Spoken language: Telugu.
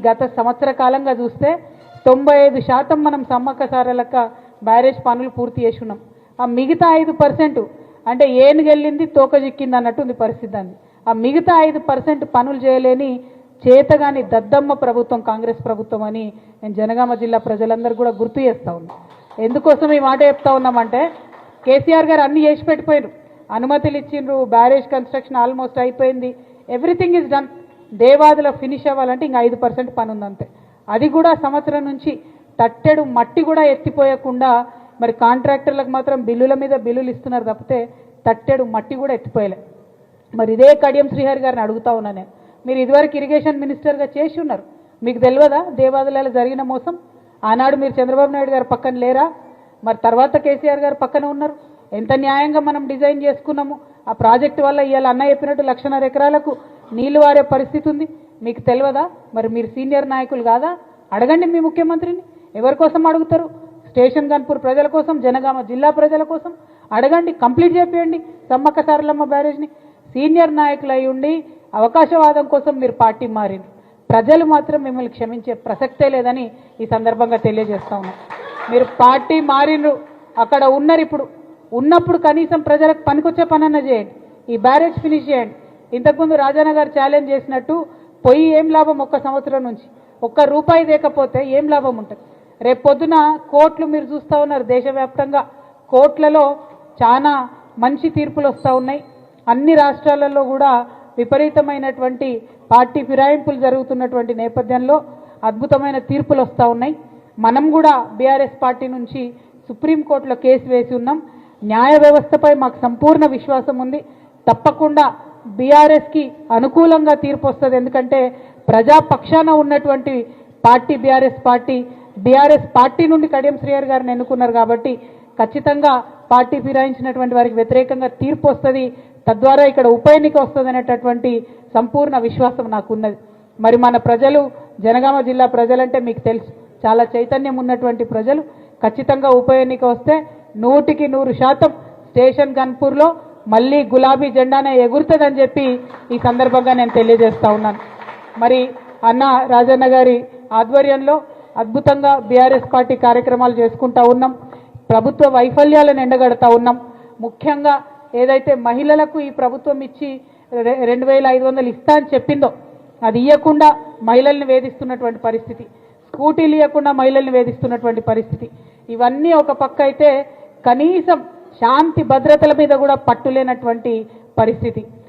గత సంవత్సర కాలంగా చూస్తే 95% మనం సమ్మక్క సారలక్క బ్యారేజ్ పనులు పూర్తి చేసి ఉన్నాం. ఆ మిగతా 5% అంటే ఏనుగెళ్ళింది తోక చిక్కింది అన్నట్టుంది పరిస్థితి అంది. ఆ మిగతా 5% పనులు చేయలేని చేతగాని దద్దమ్మ ప్రభుత్వం కాంగ్రెస్ ప్రభుత్వం అని నేను జనగామ జిల్లా ప్రజలందరూ కూడా గుర్తు చేస్తా ఉన్నా. ఎందుకోసం ఈ మాట చెప్తా ఉన్నామంటే కేసీఆర్ గారు అన్ని చేసి పెట్టిపోయారు. అనుమతులు ఇచ్చిండ్రు, బ్యారేజ్ కన్స్ట్రక్షన్ ఆల్మోస్ట్ అయిపోయింది, everything is done. Devadula finish అవ్వాలంటే ఇంకా 5% పని ఉంది అంతే. అది కూడా సంవత్సరం నుంచి తట్టెడు మట్టి కూడా ఎత్తిపోయకుండా మరి కాంట్రాక్టర్లకు మాత్రం బిల్లుల మీద బిల్లులు ఇస్తున్నారు తప్పితే తట్టెడు మట్టి కూడా ఎత్తిపోయలే. మరి ఇదే కడియం శ్రీహరి గారిని అడుగుతా ఉన్నా నేను, మీరు ఇదివరకు ఇరిగేషన్ మినిస్టర్గా చేసి ఉన్నారు, మీకు తెలియదా దేవాదులలో జరిగిన మోసం? ఆనాడు మీరు చంద్రబాబు నాయుడు గారు పక్కన లేరా? మరి తర్వాత కేసీఆర్ గారు పక్కన ఉన్నారు. ఎంత న్యాయంగా మనం డిజైన్ చేసుకున్నాము. ఆ ప్రాజెక్టు వల్ల ఇవాళ అన్న చెప్పినట్టు 1,500 ఎకరాలకు నీళ్లు వారే పరిస్థితి ఉంది. మీకు తెలియదా? మరి మీరు సీనియర్ నాయకులు కాదా? అడగండి మీ ముఖ్యమంత్రిని. ఎవరి కోసం అడుగుతారు? స్టేషన్ గన్పూర్ ప్రజల కోసం, జనగామ జిల్లా ప్రజల కోసం అడగండి. కంప్లీట్ చేపియండి సమ్మక్క సారలమ్మ బ్యారేజ్ని. సీనియర్ నాయకులు అయి ఉండి అవకాశవాదం కోసం మీరు పార్టీ మారింది. ప్రజలు మాత్రం మిమ్మల్ని క్షమించే ప్రసక్తే లేదని ఈ సందర్భంగా తెలియజేస్తా ఉన్నాం. మీరు పార్టీ మారినరు, అక్కడ ఉన్నారు. ఇప్పుడు ఉన్నప్పుడు కనీసం ప్రజలకు పనికొచ్చే పనన్నా చేయండి. ఈ బ్యారేజ్ ఫినిష్ చేయండి. ఇంతకుముందు రాజన్న గారు ఛాలెంజ్ చేసినట్టు పోయి ఏం లాభం? ఒక్క సంవత్సరం నుంచి ₹1 దేకపోతే ఏం లాభం ఉంటుంది? రేపు పొద్దున కోర్టులు మీరు చూస్తూ ఉన్నారు. దేశవ్యాప్తంగా కోర్టులలో చాలా మంచి తీర్పులు వస్తూ ఉన్నాయి. అన్ని రాష్ట్రాలలో కూడా విపరీతమైనటువంటి పార్టీ ఫిరాయింపులు జరుగుతున్నటువంటి నేపథ్యంలో అద్భుతమైన తీర్పులు వస్తూ ఉన్నాయి. మనం కూడా బీఆర్ఎస్ పార్టీ నుంచి సుప్రీంకోర్టులో కేసు వేసి ఉన్నాం. న్యాయ వ్యవస్థపై మాకు సంపూర్ణ విశ్వాసం ఉంది. తప్పకుండా బీఆర్ఎస్కి అనుకూలంగా తీర్పు వస్తుంది. ఎందుకంటే ప్రజాపక్షాన ఉన్నటువంటి పార్టీ బీఆర్ఎస్ పార్టీ నుండి కడియం శ్రీహరి గారిని ఎన్నుకున్నారు కాబట్టి ఖచ్చితంగా పార్టీ ఫిరాయించినటువంటి వారికి వ్యతిరేకంగా తీర్పు వస్తుంది. తద్వారా ఇక్కడ ఉప ఎన్నిక వస్తుంది అనేటటువంటి సంపూర్ణ విశ్వాసం నాకున్నది. మరి మన ప్రజలు, జనగామ జిల్లా ప్రజలంటే మీకు తెలుసు, చాలా చైతన్యం ఉన్నటువంటి ప్రజలు. ఖచ్చితంగా ఉప ఎన్నిక వస్తే 100% స్టేషన్ గన్పూర్లో మళ్ళీ గులాబీ జెండానే ఎగురుతుందని చెప్పి ఈ సందర్భంగా నేను తెలియజేస్తా ఉన్నాను. మరి అన్న రాజన్న గారి ఆధ్వర్యంలో అద్భుతంగా బీఆర్ఎస్ పార్టీ కార్యక్రమాలు చేసుకుంటా ఉన్నాం. ప్రభుత్వ వైఫల్యాలను ఎండగడతా ఉన్నాం. ముఖ్యంగా ఏదైతే మహిళలకు ఈ ప్రభుత్వం ఇచ్చి 2,500 ఇస్తా అని చెప్పిందో అది ఇవ్వకుండా మహిళల్ని వేధిస్తున్నటువంటి పరిస్థితి, స్కూటీలు ఇవ్వకుండా మహిళల్ని వేధిస్తున్నటువంటి పరిస్థితి, ఇవన్నీ ఒక పక్క అయితే కనీసం శాంతి భద్రతల మీద కూడా పట్టులేనటువంటి పరిస్థితి.